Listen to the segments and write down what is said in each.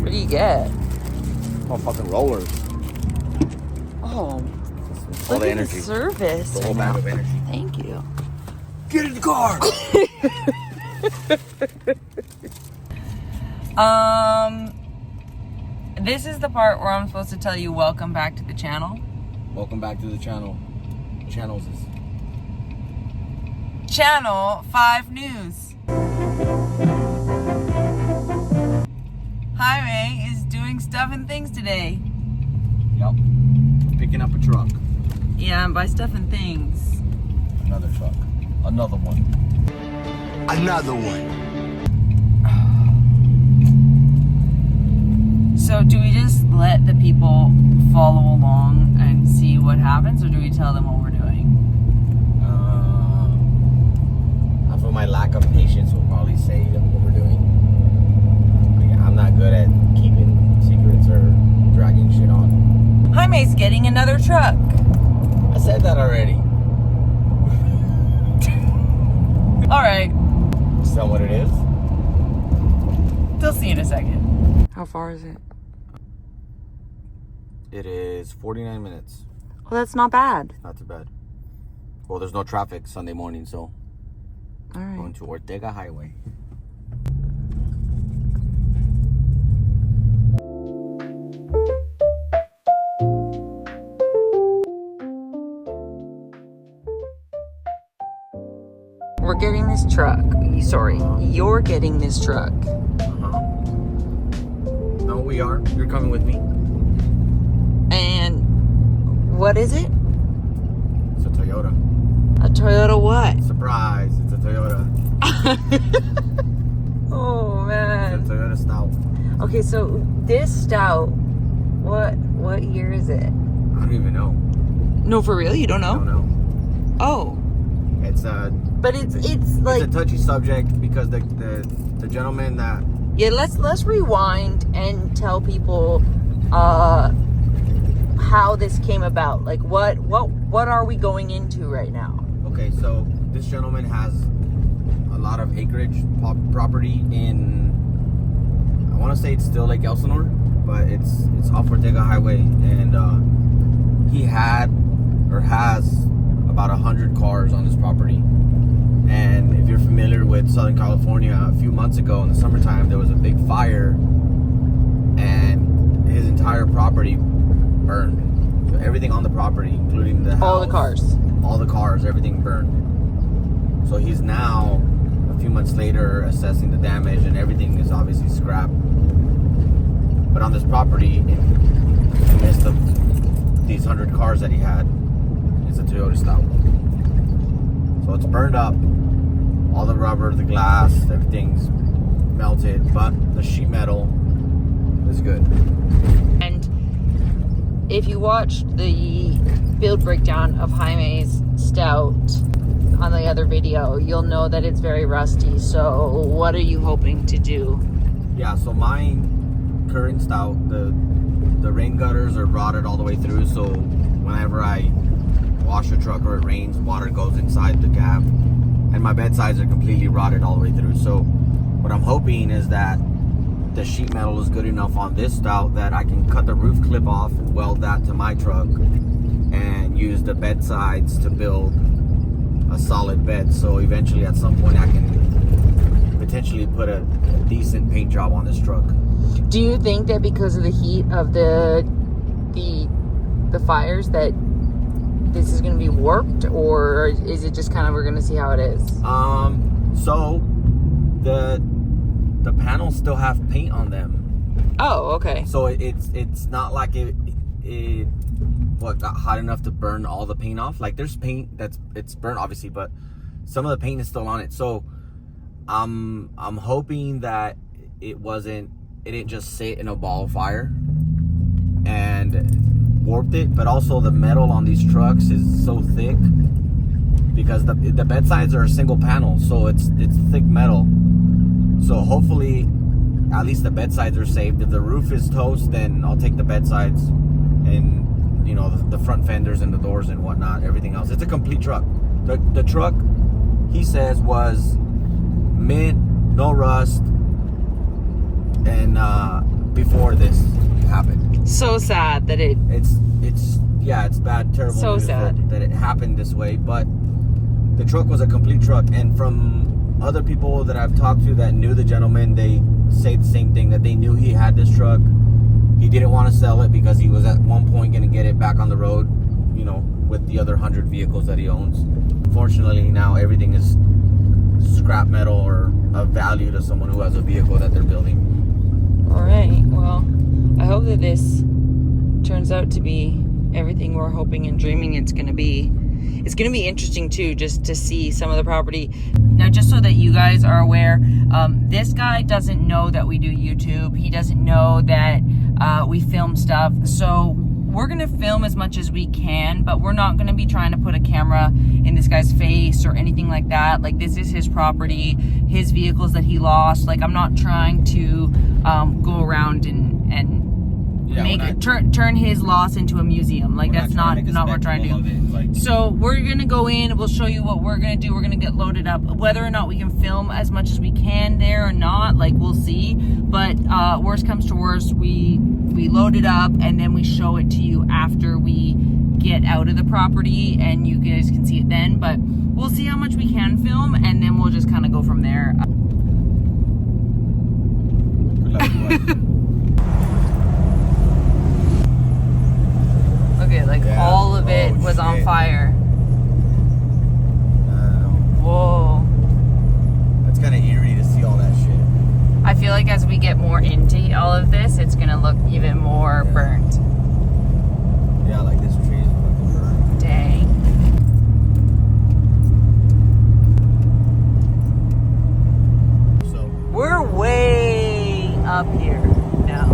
What do you get? Oh, fucking rollers. Oh, All look the at energy. the service. The whole bag of energy. Thank you. Get in the car! This is the part where I'm supposed to tell you welcome back to the channel. Welcome back to the channel. Channels is... Channel 5 News. Jaime is doing stuff and things today. Yep. Picking up a truck. Yeah, and by stuff and things. Another truck. Another one. Another one. So do we just let the people follow along and see what happens, or do we tell them what we're doing? I feel my lack of patience will probably say what we're doing. Like, I'm not good at keeping secrets or dragging shit on. Jaime's getting another truck. I said that already. All right. Just tell them what it is. They'll see in a second. How far is it? It is 49 minutes. Well, that's not bad. Not too bad. Well, there's no traffic Sunday morning, so All right. going to Ortega Highway. We're getting this truck. Sorry, you're getting this truck. No, we are. You're coming with me. And what is it? It's a Toyota. A Toyota what? Surprise! It's a Toyota. Oh man. It's a Toyota Stout. Okay, so this Stout, what year is it? I don't even know. No, for real? You don't I know? don't know. Oh. It's But it's like, it's a touchy subject because the gentleman that yeah, let's rewind and tell people how this came about. Like what are we going into right now? Okay, so this gentleman has a lot of acreage property in, I want to say it's still Lake Elsinore, but it's off Ortega Highway, and he had or has about 100 cars on his property. And if you're familiar with Southern California, a few months ago in the summertime, there was a big fire and his entire property burned. So everything on the property, including the house, all the cars, everything burned. So he's now, a few months later, assessing the damage, and everything is obviously scrap. But on this property, in the midst of these 100 cars that he had, is a Toyota Stout. So it's burned up. All the rubber, the glass, everything's melted, but the sheet metal is good. And if you watched the build breakdown of Jaime's Stout on the other video, you'll know that it's very rusty. So what are you hoping to do? Yeah, so my current Stout, the rain gutters are rotted all the way through, so whenever I wash the truck or it rains, water goes inside the gap, and my bed sides are completely rotted all the way through. So what I'm hoping is that the sheet metal is good enough on this Stout that I can cut the roof clip off and weld that to my truck and use the bed sides to build a solid bed. So eventually at some point I can potentially put a decent paint job on this truck. Do you think that because of the heat of the fires that this is going to be warped, or is it just kind of, we're going to see how it is? So the panels still have paint on them. Oh, okay. So it's not like it got hot enough to burn all the paint off. Like there's paint it's burnt obviously, but some of the paint is still on it. So I'm hoping that it didn't just sit in a ball of fire and warped it, but also the metal on these trucks is so thick because the bed sides are a single panel, so it's thick metal. So hopefully at least the bed sides are saved. If the roof is toast, then I'll take the bed sides and the front fenders and the doors and whatnot, everything else. It's a complete truck. The truck, he says, was mint, no rust, and before this happened. So sad that It's bad, terrible so news sad that it happened this way. But the truck was a complete truck, and from other people that I've talked to that knew the gentleman, they say the same thing, that they knew he had this truck. He didn't want to sell it because he was at one point going to get it back on the road, you know, with the other 100 vehicles that he owns. Unfortunately, now everything is scrap metal or of value to someone who has a vehicle that they're building. All right. Well, I hope that this turns out to be everything we're hoping and dreaming it's going to be. It's going to be interesting too, just to see some of the property. Now, just so that you guys are aware, this guy doesn't know that we do YouTube. He doesn't know that we film stuff. So we're going to film as much as we can, but we're not going to be trying to put a camera in this guy's face or anything like that. Like, this is his property, his vehicles that he lost. Like, I'm not trying to go around and turn his loss into a museum. Like, that's not what we're trying to do. So we're gonna go in, we'll show you what we're gonna do. We're gonna get loaded up. Whether or not we can film as much as we can there or not, like, we'll see. But worst comes to worst, we load it up and then we show it to you after we get out of the property, and you guys can see it then. But we'll see how much we can film, and then we'll just kind of go from there. Okay, like, all of it was on fire. Whoa. That's kind of eerie to see all that shit. I feel like as we get more into all of this, it's gonna look even more burnt. Yeah, like this tree is fucking burnt. Dang. So We're way up here now.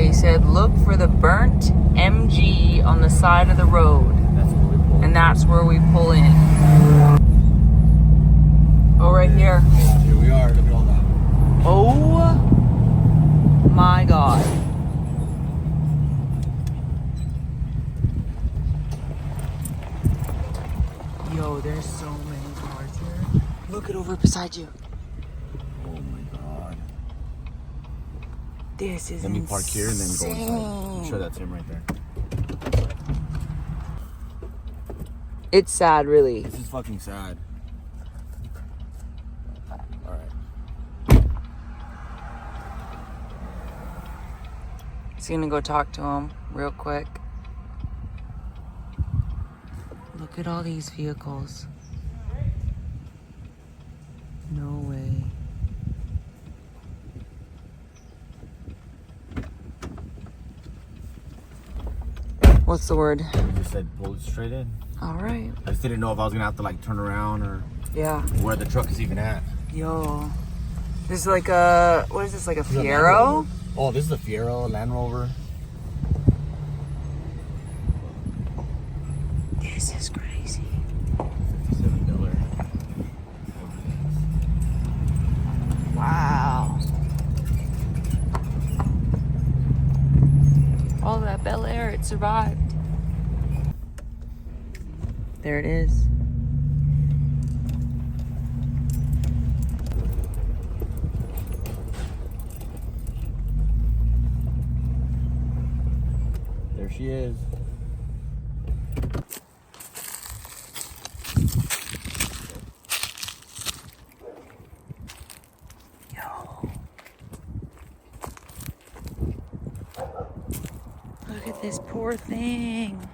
He said, look for the burnt MG on the side of the road. That's where we pull And in. that's where we pull in. Oh, right here. Here we are. Look at all that. Oh my God. Yo, there's so many cars here. Look it over beside you. Oh my God. This is Let me park here and then go inside. I'm sure that's him right there. It's sad, really. This is fucking sad. Alright. He's gonna go talk to him real quick. Look at all these vehicles. No way. What's the word? He just said pull it straight in. All right. I just didn't know if I was gonna have to like turn around or Yeah. where the truck is even at. Yo. This is like a, what is this, like a Fiero? Oh, this is a Fiero, Land Rover. This is crazy. $57. Wow. All that Bel Air, it survived. There it is. There she is. Yo. Look at this poor thing.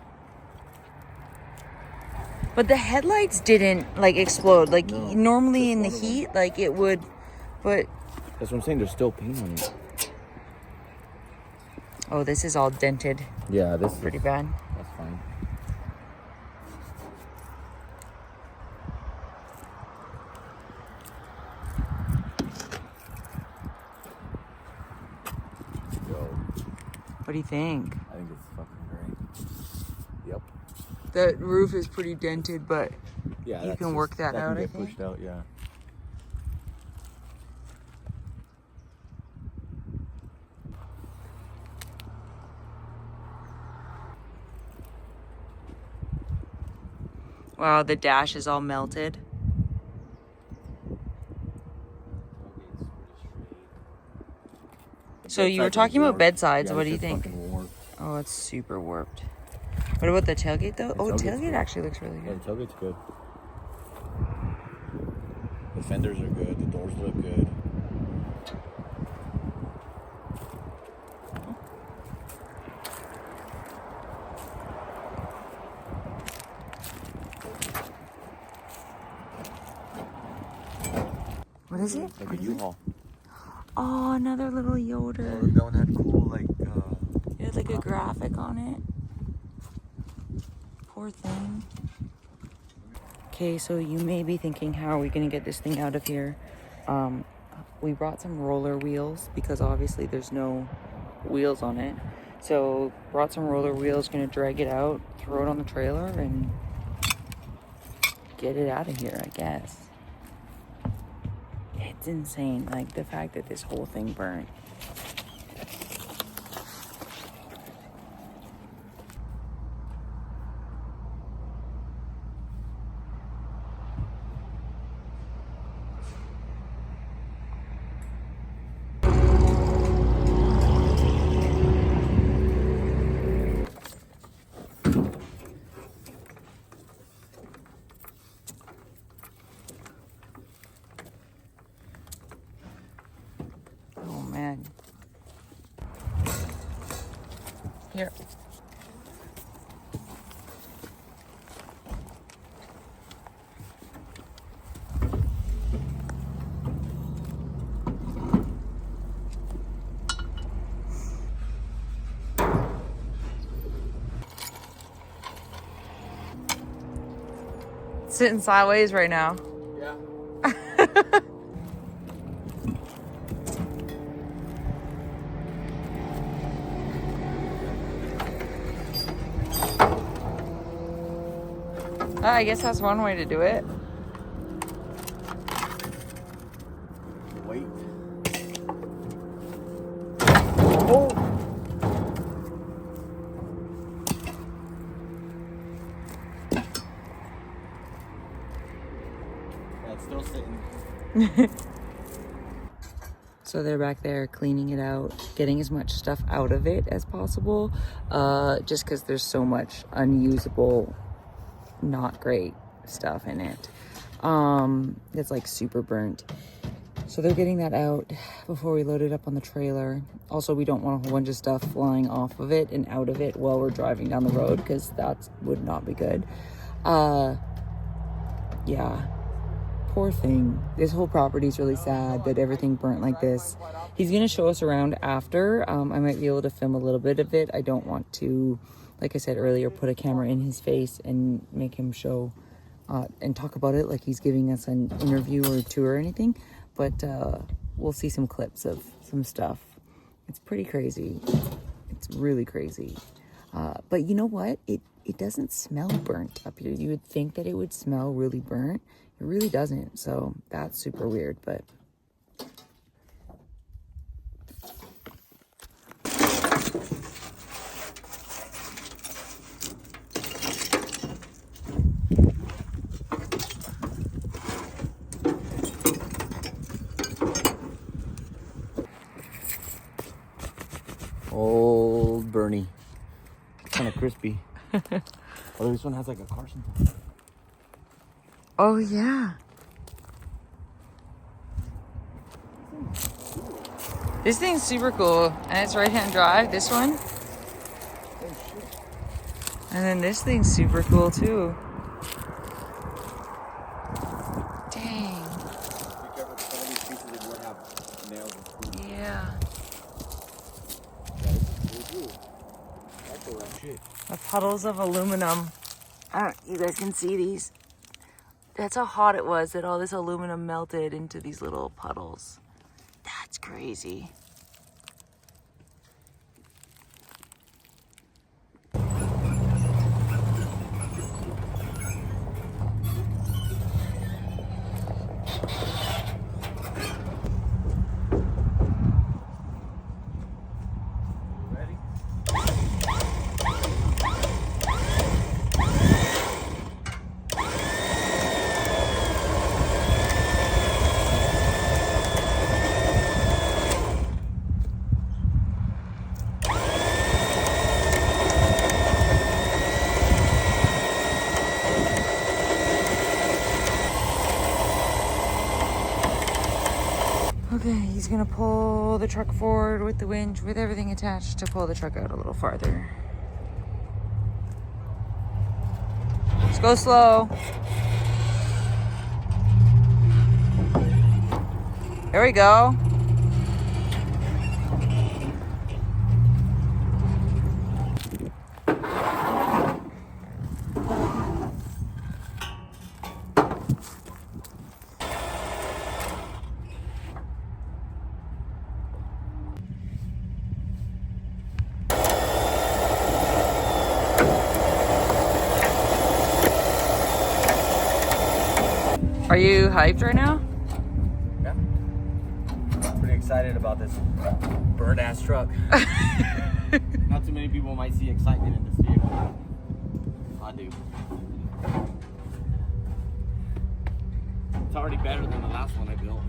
But the headlights didn't like explode. Like No, normally in the heat, like it would, but That's what I'm saying. There's still paint on it. oh, this is all dented. Yeah, this Pretty bad. That's fine. Yo, What do you think? I think it's fucking great. Yep. The roof is pretty dented, but Yeah, you that's can work that out, can I get think. pushed out, yeah. Wow, the dash is all melted. So you were talking about bedsides. What do you think? Oh, it's super warped. What about the tailgate though? Oh, tailgate actually looks really good. Yeah, the tailgate's good. The fenders are good. The doors look good. What is it? Like a U-Haul. Oh, another little Yoder. Oh, that one had cool, like, It had like a graphic on it. Poor thing. Okay, so you may be thinking, how are we gonna get this thing out of here? We brought some roller wheels because obviously there's no wheels on it. So brought some roller wheels, gonna drag it out, throw it on the trailer, and get it out of here, I guess. It's insane, like the fact that this whole thing burnt. Oh man. Here. Sitting sideways right now. yeah. I guess that's one way to do it. Wait. Oh! That's still sitting. So they're back there cleaning it out, getting as much stuff out of it as possible, just because there's so much unusable, not great stuff in it. It's like super burnt. So they're getting that out before we load it up on the trailer. Also, we don't want a whole bunch of stuff flying off of it and out of it while we're driving down the road, because that would not be good. Yeah. Poor thing. This whole property is really sad that everything burnt like this. He's gonna show us around after. I might be able to film a little bit of it. I don't want to, like I said earlier, put a camera in his face and make him show and talk about it like he's giving us an interview or a tour or anything. But we'll see some clips of some stuff. It's pretty crazy. It's really crazy. But you know what? It doesn't smell burnt up here. You would think that it would smell really burnt. It really doesn't. So that's super weird, but Old Bernie. Kind of crispy. Oh, this one has like a Carson. oh yeah. This thing's super cool, and it's right-hand drive, this one. And then this thing's super cool too. Dang. Yeah. The puddles of aluminum. You guys can see these. That's how hot it was that all this aluminum melted into these little puddles. That's crazy. He's gonna pull the truck forward with the winch, with everything attached, to pull the truck out a little farther. Just go slow. There we go. Are you hyped right now? Yeah. I'm pretty excited about this burnt ass truck. Not too many people might see excitement in this vehicle. I do. It's already better than the last one I built.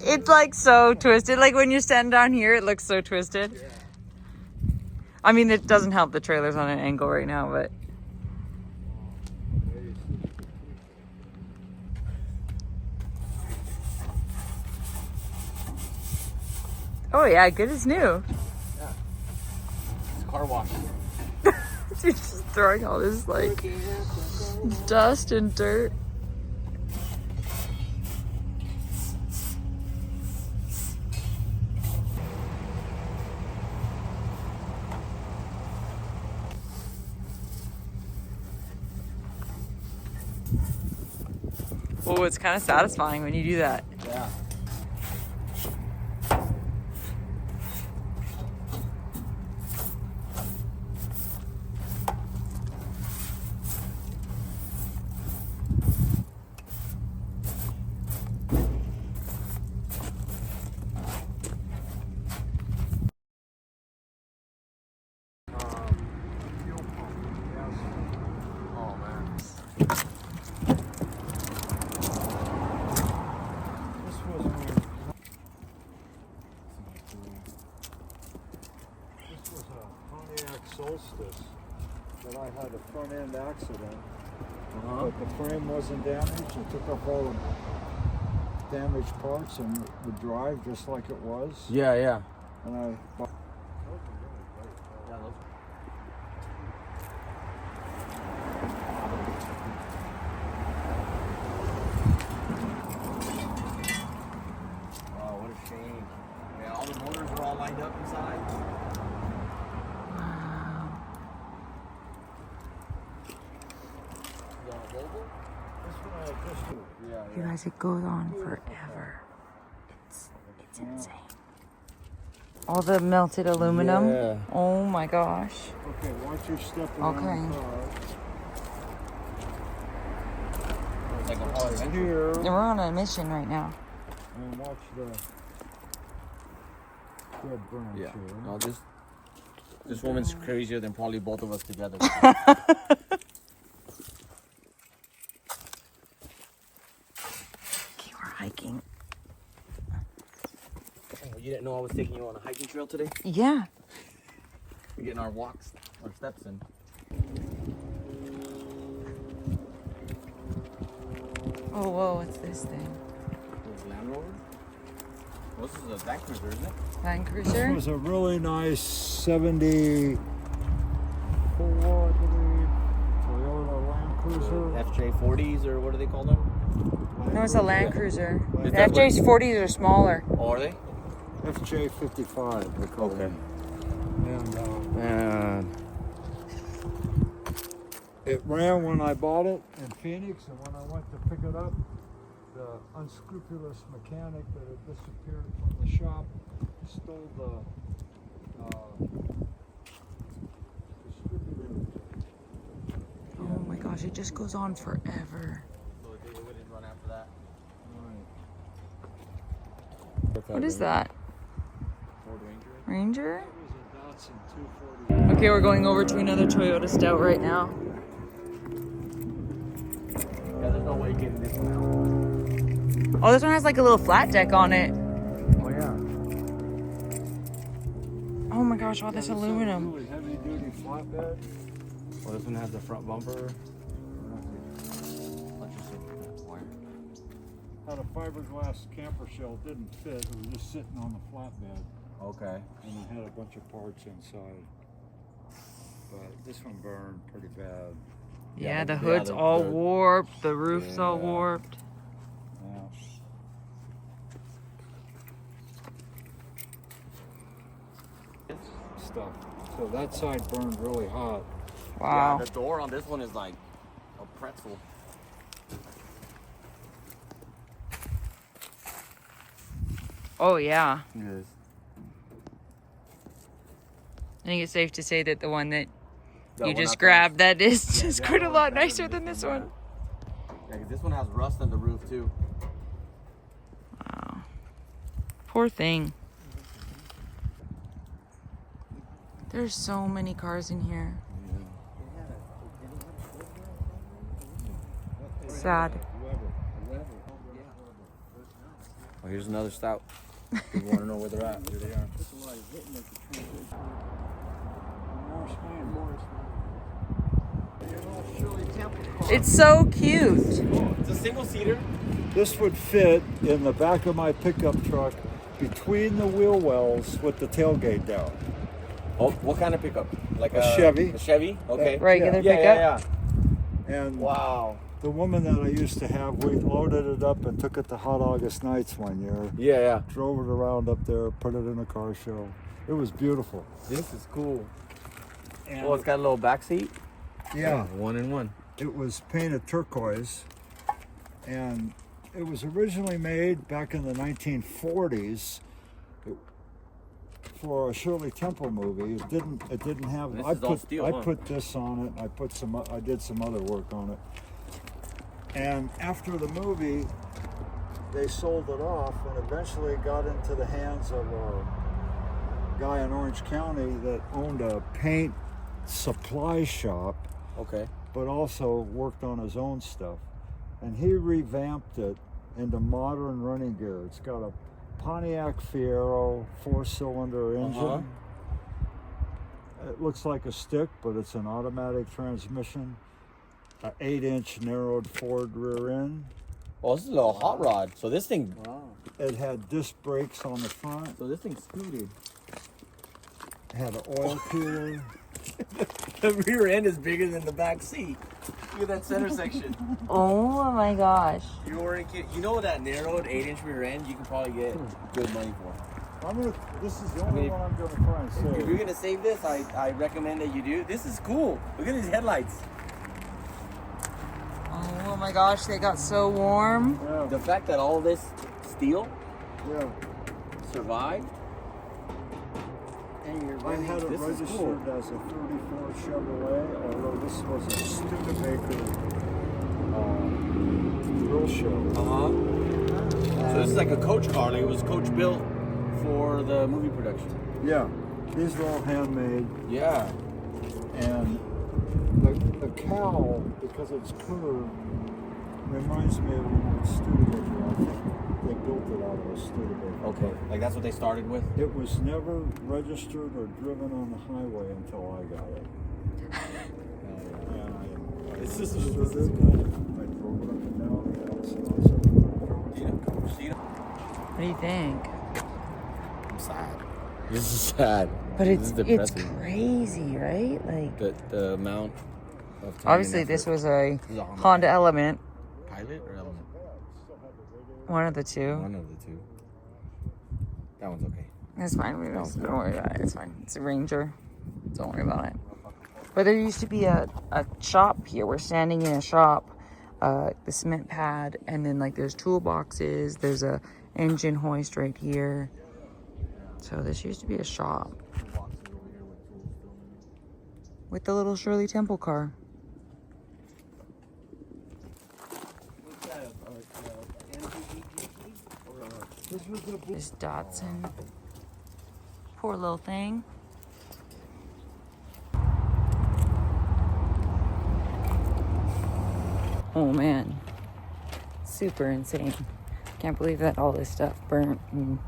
It's like so twisted. Like when you're standing down here, it looks so twisted. Yeah. I mean, it doesn't help the trailer's on an angle right now, but. Oh yeah, good as new. Yeah. It's a car wash. You're just throwing all this like dust and dirt. Oh, it's kind of satisfying when you do that. Yeah. Solstice that I had a front end accident, but the frame wasn't damaged. I took off all the damaged parts and would drive just like it was. Yeah, yeah. And I bought Oh, what a shame. Yeah, all the motors were all lined up inside. You guys, it goes on forever. It's insane. All the melted aluminum. Yeah. Oh my gosh. okay, watch your step around Okay. the car. It's like a whole adventure. Here, And we're on a mission right now. and watch the dead branch Yeah. here. No, this woman's crazier than probably both of us together. Okay, we're hiking. Oh, you didn't know I was taking you on a hiking trail today? Yeah. We're getting our walks, our steps in. Oh, whoa, what's this thing? This Land Rover? Well, this is a Land Cruiser, isn't it? Land This Cruiser? was a really nice 74, I believe, Toyota Land Cruiser. FJ40s, or what do they call them? No, it's a Land Cruiser. Is The that what- FJ's 40s are smaller. Oh, are they? FJ55, they call Okay. it. And Man. it ran when I bought it in Phoenix, and when I went to pick it up, the unscrupulous mechanic that had disappeared from the shop stole the distributor. Oh my gosh, it just goes on forever. So they wouldn't run after that. What is that? Ford Ranger? Ranger? It was a Datsun 240. Okay, we're going over to another Toyota Stout right now. Yeah, there's no way getting this one out. Oh, this one has like a little flat deck on it. Oh, yeah. Oh my gosh, wow, that's aluminum. Really heavy duty flatbed. Well, this one has the front bumper. Let's just see that wire. had a fiberglass camper shell. Didn't fit. It was just sitting on the flatbed. Okay. And it had a bunch of parts inside. But this one burned pretty bad. Yeah, the hood's all warped. The roof's all warped. Yeah. Stuff. So that side burned really hot. Wow. Yeah, the door on this one is like a pretzel. Oh, yeah. Yes. I think it's safe to say that the one that The you one just out grabbed, that is just that quite a one's lot better nicer than this one. Yeah, 'cause this one has rust on the roof too. Wow. Poor thing. There's so many cars in here. Sad. Oh, here's another stout. People want to know where they're at. Here they are. It's so cute. It's a single seater. This would fit in the back of my pickup truck between the wheel wells with the tailgate down. Oh, what kind of pickup? Like A Chevy. A Chevy? Okay. Regular Yeah, pickup. yeah. And Wow. the woman that I used to have, we loaded it up and took it to Hot August Nights one year. Yeah, yeah. Drove it around up there, put it in a car show. It was beautiful. This is cool. And Oh, it's got a little back seat. yeah, 1-in-1. it was painted turquoise, and it was originally made back in the 1940s for a Shirley Temple movie. It didn't have. This I is all put steel, I huh? put this on it. I did some other work on it. And after the movie, they sold it off, and eventually it got into the hands of a guy in Orange County that owned a paint supply shop, Okay. but also worked on his own stuff. And he revamped it into modern running gear. It's got a Pontiac Fiero 4-cylinder engine. It looks like a stick, but it's an automatic transmission. An 8-inch narrowed Ford rear end. Oh, this is a little hot rod. So this thing. Wow. It had disc brakes on the front. So this thing scooted. It had an oil cooler. The rear end is bigger than the back seat. Look at that center section. Oh my gosh. You know that narrowed 8-inch rear end you can probably get good money for. This is the only one I'm gonna try and If save. you're gonna save this, I recommend that you do. This is cool. Look at these headlights. Oh my gosh, they got so warm. Yeah, The fact that all this steel yeah. survived. And you're I had it this is registered cool. as a 34 Chevrolet, although this was a Studebaker grill show. So this is like a coach car. Like it was coach built for the movie production. Yeah, these are all handmade, Yeah. and the cowl, because it's curved, reminds me of a Studebaker. I think they built it out of a Studebaker. Okay. Like that's what they started with. It was never registered or driven on the highway until I got it. This is I drove it up and down the hills and also drove it to the coast. What do you think? I'm sad. This is sad. But This it's is depressing. crazy, right? Like The amount of time. obviously and this effort. was a This is a Honda Element, Pilot or Element? one of the two. One of the two. That one's okay. It's fine. Don't worry about it. It's fine. It's a Ranger. Don't worry about it. But there used to be a shop here. We're standing in a shop, the cement pad, and then like there's toolboxes. There's a engine hoist right here. So this used to be a shop with the little Shirley Temple car. This Datsun. Poor little thing. Oh man. Super insane. Can't believe that all this stuff burnt. And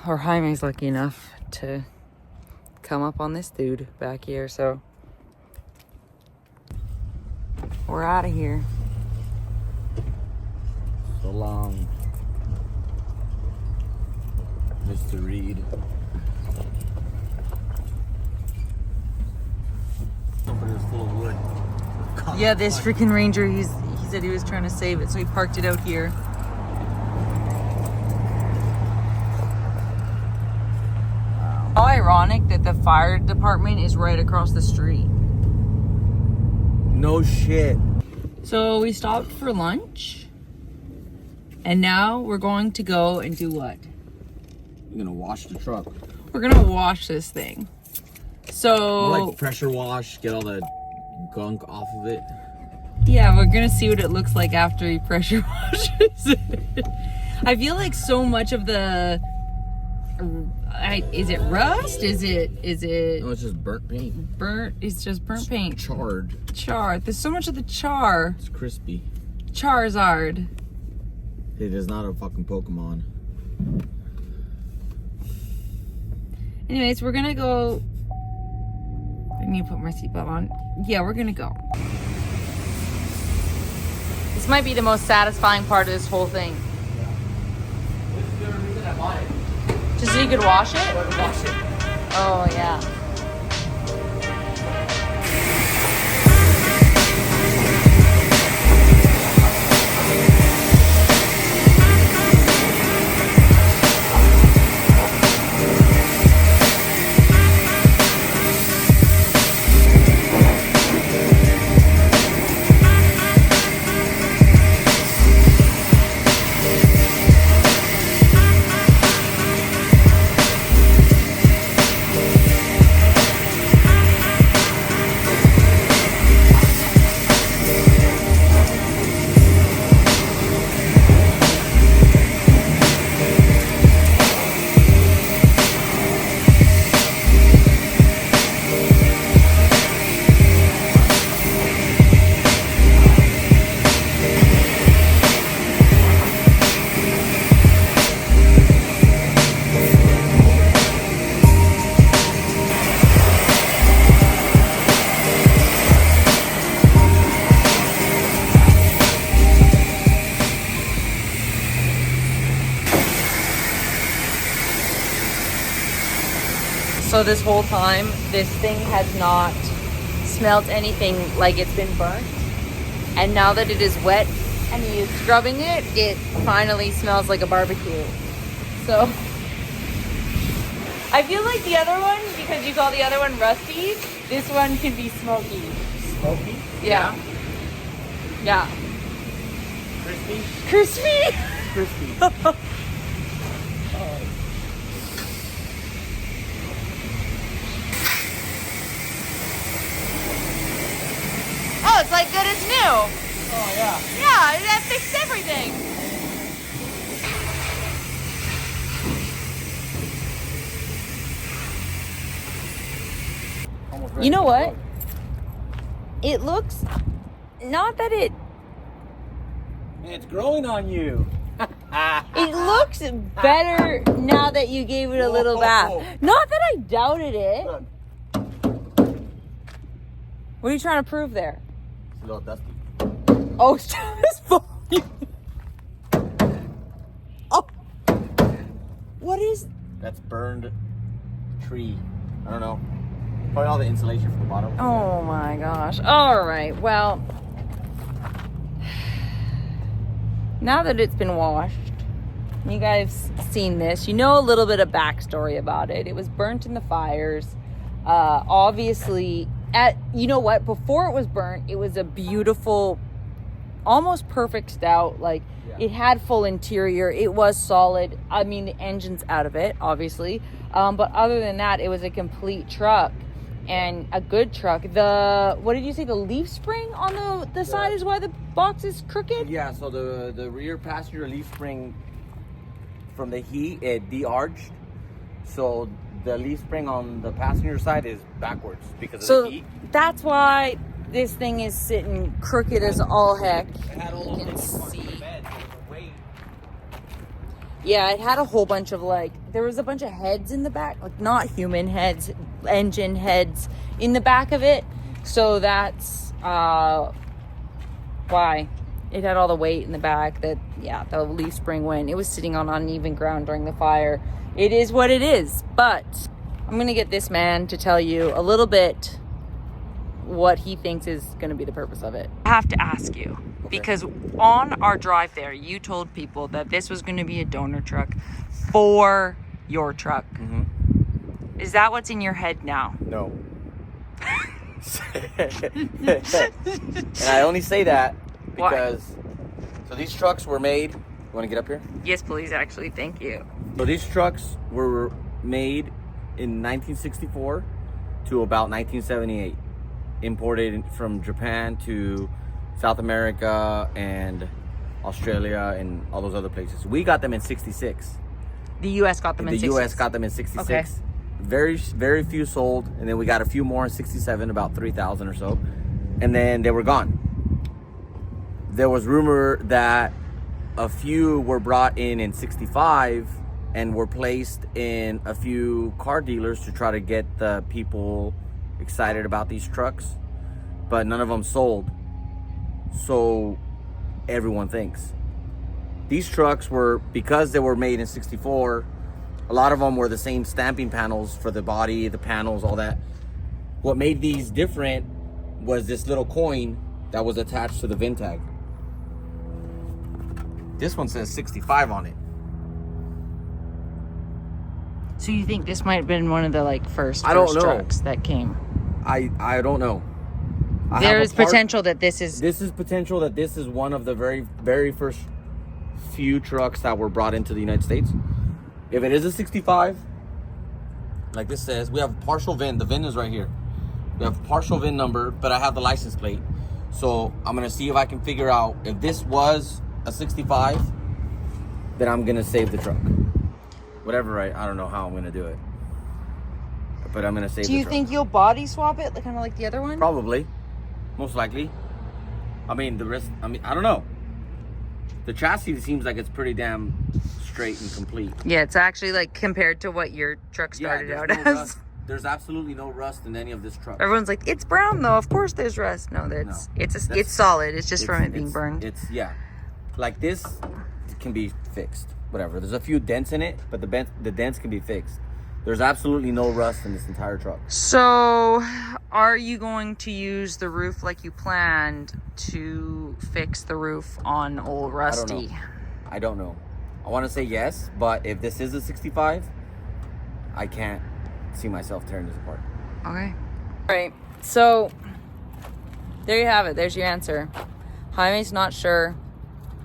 Jaime's lucky enough to come up on this dude back here, so we're out of here. So long, Mr. Reed. But it was full of wood. Yeah, this freaking Ranger, he said he was trying to save it, so he parked it out here. How ironic that the fire department is right across the street. No shit. So we stopped for lunch, and now we're going to go and do what? You're gonna wash the truck. We're gonna wash this thing. So More like pressure wash, get all the gunk off of it. yeah, we're gonna see what it looks like after he pressure washes it. I feel like so much of the is it rust? Is it No, it's just burnt paint. burnt? It's just burnt paint. Charred. Char. There's so much of the char. It's crispy. Charizard. It is not a fucking Pokemon. Anyways, we're gonna go. I need to put my seatbelt on. Yeah, we're gonna go. This might be the most satisfying part of this whole thing. This is the reason I bought it. Just so you could wash it? Wash it. Oh, yeah. So this whole time, this thing has not smelled anything like it's been burnt. And now that it is wet and he is scrubbing it, it finally smells like a barbecue. So I feel like the other one, because you call the other one rusty, this one can be smoky. Smoky? Yeah. Yeah. Crispy? Crispy? Crispy. Oh, it's like good as new. Oh, yeah. Yeah, that fixed everything. Almost ready You know to what? cook. It looks, not that it, It's growing on you. it looks better now that you gave it a little Whoa. bath. Not that I doubted it. Look, What are you trying to prove there? it's a little dusty. Oh, stop this volume. Oh. What is, That's burned tree. I don't know. Probably all the insulation from the bottom. oh my gosh. All right, well, now that it's been washed, you guys seen this, you know a little bit of backstory about it. It was burnt in the fires. Obviously, you know what? Before it was burnt, it was a beautiful, almost perfect stout. Like, it had full interior. It was solid. I mean, the engine's out of it, obviously. But other than that, it was a complete truck. And a good truck. What did you say? The leaf spring on the side is why the box is crooked? Yeah, so the rear passenger leaf spring from the heat, it de-arched. So the leaf spring on the passenger side is backwards because of the heat. That's why this thing is sitting crooked as all heck. It had all You can those things on see. the bed, so the weight. Yeah, it had a whole bunch of there was a bunch of heads in the back, like not human heads, engine heads in the back of it. So that's why. it had all the weight in the back that, yeah, the leaf spring went. It was sitting on uneven ground during the fire. It is what it is. But I'm going to get this man to tell you a little bit what he thinks is going to be the purpose of it. I have to ask you, because on our drive there, you told people that this was going to be a donor truck for your truck. Mm-hmm. Is that what's in your head now? No. And I only say that because so these trucks were made. You want to get up here? Yes, please. Actually, thank you. So these trucks were made in 1964 to about 1978, imported from Japan to South America and Australia and all those other places. We got them in 66. The U.S. got them in 66. The U.S. got them in 66. Okay. Very, very few sold, and then we got a few more in 67, about 3,000 or so, and then they were gone. There was rumor that a few were brought in 65 and were placed in a few car dealers to try to get the people excited about these trucks, but none of them sold. So everyone thinks these trucks were, because they were made in 64, a lot of them were the same stamping panels for the body, the panels, all that. What made these different was this little coin that was attached to the VIN tag. This one says 65 on it. So you think this might have been one of the first I don't know. trucks that came? I don't know. There is potential that this is... This is potential that this is one of the very, very first few trucks that were brought into the United States. If it is a 65, like this says, we have partial VIN. The VIN is right here. We have partial VIN number, but I have the license plate. So I'm going to see if I can figure out if this was a 65, then I'm going to save the truck. Whatever, I don't know how I'm going to do it. But I'm going to save the truck. Do you think you'll body swap it, kind of like the other one? Probably. Most likely. I mean, the rest, I don't know. The chassis seems like it's pretty damn straight and complete. Yeah, it's actually compared to what your truck started out as. Rust. There's absolutely no rust in any of this truck. Everyone's like, it's brown though. Of course there's rust. No, it's solid. It's just from it being burned. It's like this can be fixed. Whatever. There's a few dents in it, but the dents can be fixed. There's absolutely no rust in this entire truck. So, are you going to use the roof like you planned to fix the roof on old Rusty? I don't know. I want to say yes, but if this is a 65, I can't see myself tearing this apart. Okay. All right. So, there you have it. There's your answer. Jaime's not sure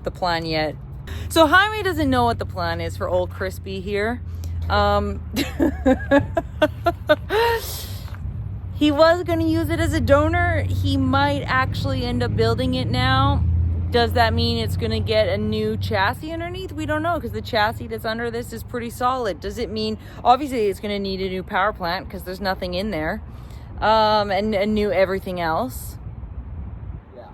the plan yet. So, Jaime doesn't know what the plan is for old Crispy here. He was going to use it as a donor. He might actually end up building it now. Does that mean it's going to get a new chassis underneath? We don't know, because the chassis that's under this is pretty solid. Does it mean, obviously it's going to need a new power plant because there's nothing in there, and a new everything else. Yeah.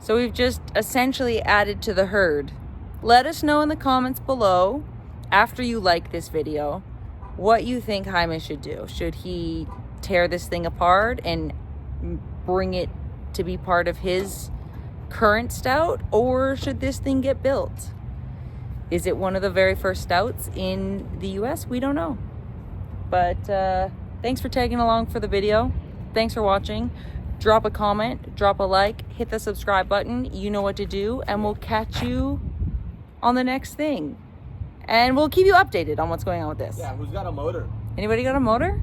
So we've just essentially added to the herd. Let us know in the comments below, after you like this video, what you think Jaime should do. Should he tear this thing apart and bring it to be part of his current stout, or should this thing get built? Is it one of the very first stouts in the US? We don't know. But thanks for tagging along for the video. Thanks for watching. Drop a comment, drop a like, hit the subscribe button. You know what to do, and we'll catch you on the next thing. And we'll keep you updated on what's going on with this. Yeah, who's got a motor? Anybody got a motor?